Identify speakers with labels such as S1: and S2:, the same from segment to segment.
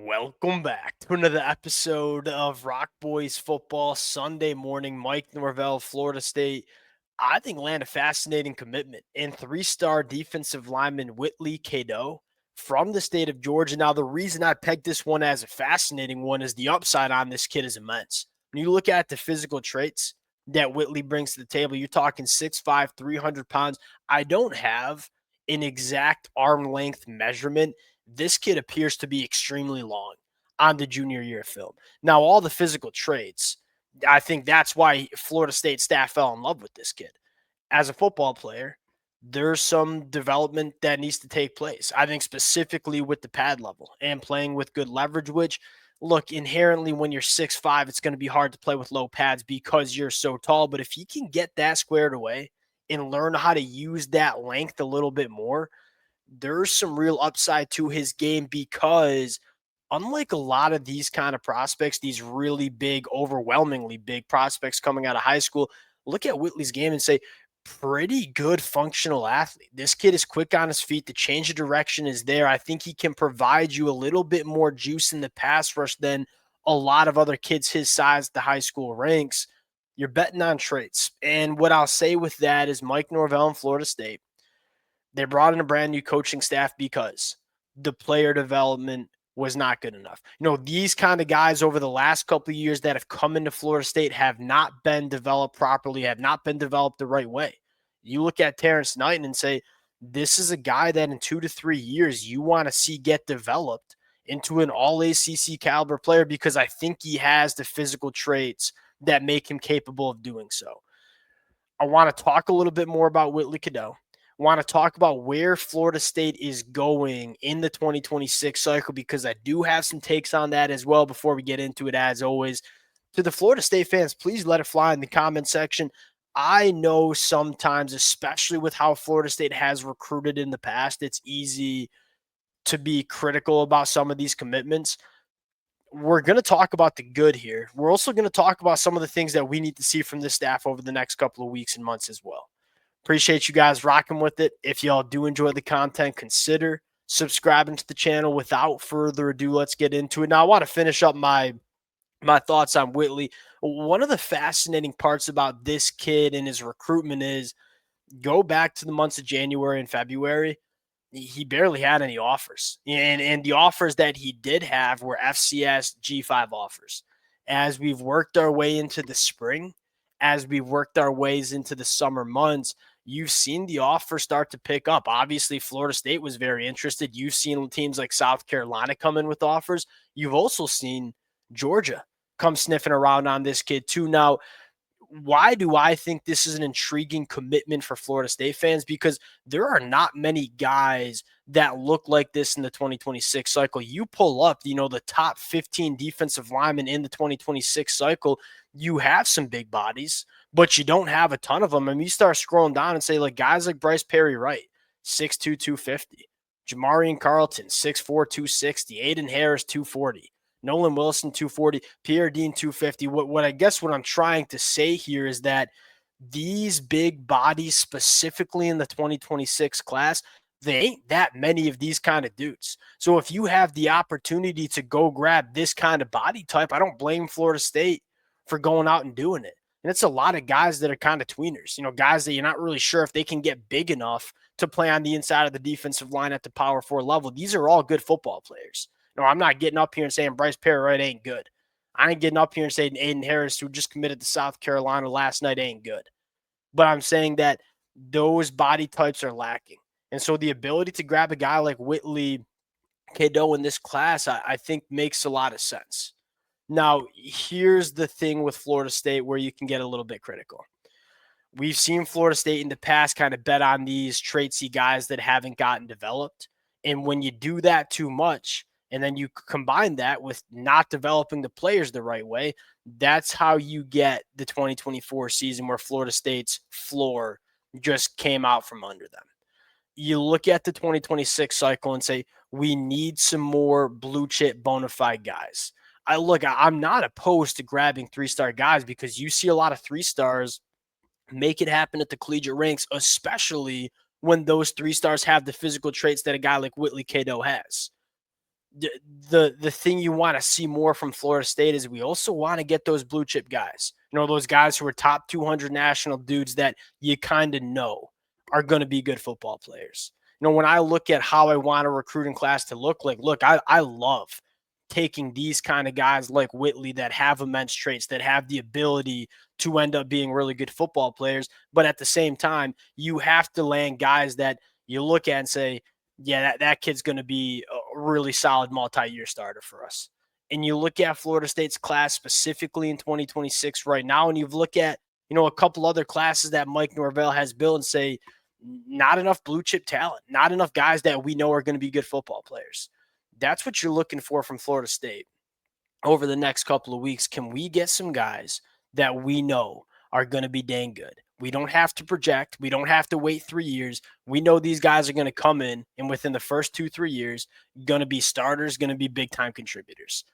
S1: Welcome back to another episode of Rock Boys Football Sunday morning. Mike Norvell, Florida State, I think land a fascinating commitment in three-star defensive lineman Wihtlley Cadeau from the state of Georgia. Now, the reason I pegged this one as a fascinating one is the upside on this kid is immense. When you look at the physical traits that Whitley brings to the table, you're talking 6'5", 300 pounds. I don't have an exact arm length measurement. This kid appears to be extremely long on the junior year film. Now, all the physical traits, I think that's why Florida State staff fell in love with this kid. As a football player, there's some development that needs to take place. I think specifically with the pad level and playing with good leverage, which, look, inherently when you're 6'5", it's going to be hard to play with low pads because you're so tall. But if he can get that squared away and learn how to use that length a little bit more, there's some real upside to his game because unlike a lot of these kind of prospects, these really big, overwhelmingly big prospects coming out of high school, look at Whitley's game and say, pretty good functional athlete. This kid is quick on his feet. The change of direction is there. I think he can provide you a little bit more juice in the pass rush than a lot of other kids his size at the high school ranks. You're betting on traits. And what I'll say with that is Mike Norvell in Florida State, they brought in a brand new coaching staff because the player development was not good enough. These kind of guys over the last couple of years that have come into Florida State have not been developed properly, have not been developed the right way. You look at Terrence Knight and say, this is a guy that in 2 to 3 years you want to see get developed into an all ACC caliber player because I think he has the physical traits that make him capable of doing so. I want to talk a little bit more about Whitley Cadeau. Want to talk about where Florida State is going in the 2026 cycle because I do have some takes on that as well before we get into it. As always, to the Florida State fans, please let it fly in the comment section. I know sometimes, especially with how Florida State has recruited in the past, it's easy to be critical about some of these commitments. We're going to talk about the good here. We're also going to talk about some of the things that we need to see from this staff over the next couple of weeks and months as well. Appreciate you guys rocking with it. If y'all do enjoy the content, consider subscribing to the channel. Without further ado, let's get into it. Now, I want to finish up my thoughts on Whitley. One of the fascinating parts about this kid and his recruitment is go back to the months of January and February. He barely had any offers. And the offers that he did have were FCS G5 offers. As we've worked our way into the spring, as we've worked our ways into the summer months, you've seen the offers start to pick up. Obviously, Florida State was very interested. You've seen teams like South Carolina come in with offers. You've also seen Georgia come sniffing around on this kid too. Now, why do I think this is an intriguing commitment for Florida State fans? Because there are not many guys that look like this in the 2026 cycle. You pull up, the top 15 defensive linemen in the 2026 cycle, you have some big bodies, but you don't have a ton of them. I mean, you start scrolling down and say, like, guys like Bryce Perry Wright, 6'2", 250. Jamarian Carlton, 6'4", 260. Aiden Harris, 240. Nolan Wilson, 240. Pierre Dean, 250. What I guess what I'm trying to say here is that these big bodies, specifically in the 2026 class, they ain't that many of these kind of dudes. So if you have the opportunity to go grab this kind of body type, I don't blame Florida State for going out and doing it. And it's a lot of guys that are kind of tweeners, guys that you're not really sure if they can get big enough to play on the inside of the defensive line at the Power 4 level. These are all good football players. No, I'm not getting up here and saying Bryce Perry Wright ain't good. I ain't getting up here and saying Aiden Harris, who just committed to South Carolina last night, ain't good. But I'm saying that those body types are lacking. And so the ability to grab a guy like Whitley Cadeau in this class, I think makes a lot of sense. Now, here's the thing with Florida State where you can get a little bit critical. We've seen Florida State in the past kind of bet on these traitsy guys that haven't gotten developed. And when you do that too much, and then you combine that with not developing the players the right way, that's how you get the 2024 season where Florida State's floor just came out from under them. You look at the 2026 cycle and say, we need some more blue chip bona fide guys. I'm not opposed to grabbing 3-star guys because you see a lot of 3-stars make it happen at the collegiate ranks, especially when those 3 stars have the physical traits that a guy like Whitley Cadeau has. the the thing you want to see more from Florida State is we also want to get those blue chip guys. Those guys who are top 200 national dudes that you kind of know are going to be good football players. When I look at how I want a recruiting class to look like, look, I love taking these kind of guys like Whitley that have immense traits, that have the ability to end up being really good football players. But at the same time, you have to land guys that you look at and say, yeah, that kid's going to be a really solid multi-year starter for us. And you look at Florida State's class specifically in 2026 right now, and you look at, a couple other classes that Mike Norvell has built and say, not enough blue chip talent, not enough guys that we know are going to be good football players. That's what you're looking for from Florida State over the next couple of weeks. Can we get some guys that we know are going to be dang good? We don't have to project. We don't have to wait 3 years. We know these guys are going to come in and within the first 2-3 years, going to be starters, going to be big time contributors.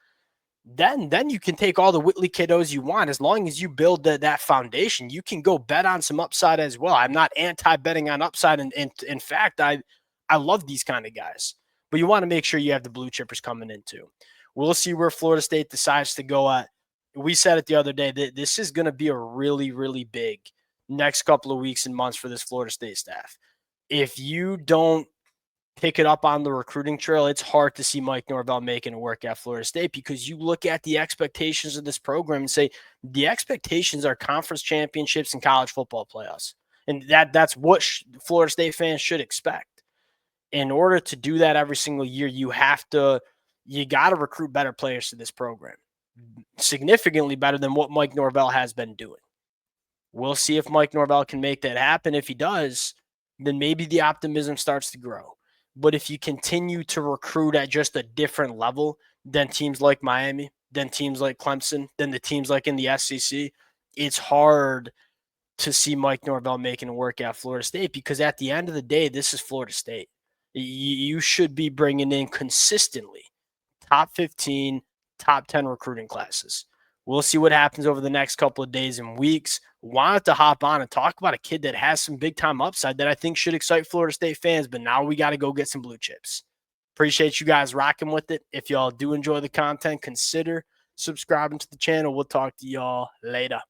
S1: Then you can take all the Wihtlley Cadeaus you want. As long as you build that foundation, you can go bet on some upside as well. I'm not anti-betting on upside. And in fact, I love these kind of guys. But you want to make sure you have the blue chippers coming in too. We'll see where Florida State decides to go at. We said it the other day that this is going to be a really, really big next couple of weeks and months for this Florida State staff. If you don't pick it up on the recruiting trail, it's hard to see Mike Norvell making it work at Florida State, because you look at the expectations of this program and say the expectations are conference championships and college football playoffs. And that's what Florida State fans should expect. In order to do that every single year, you got to recruit better players to this program, significantly better than what Mike Norvell has been doing. We'll see if Mike Norvell can make that happen. If he does, then maybe the optimism starts to grow. But if you continue to recruit at just a different level than teams like Miami, than teams like Clemson, than the teams like in the SEC, it's hard to see Mike Norvell making it work at Florida State, because at the end of the day, this is Florida State. You should be bringing in consistently top 15, top 10 recruiting classes. We'll see what happens over the next couple of days and weeks. Wanted to hop on and talk about a kid that has some big time upside that I think should excite Florida State fans, but now we got to go get some blue chips. Appreciate you guys rocking with it. If y'all do enjoy the content, consider subscribing to the channel. We'll talk to y'all later.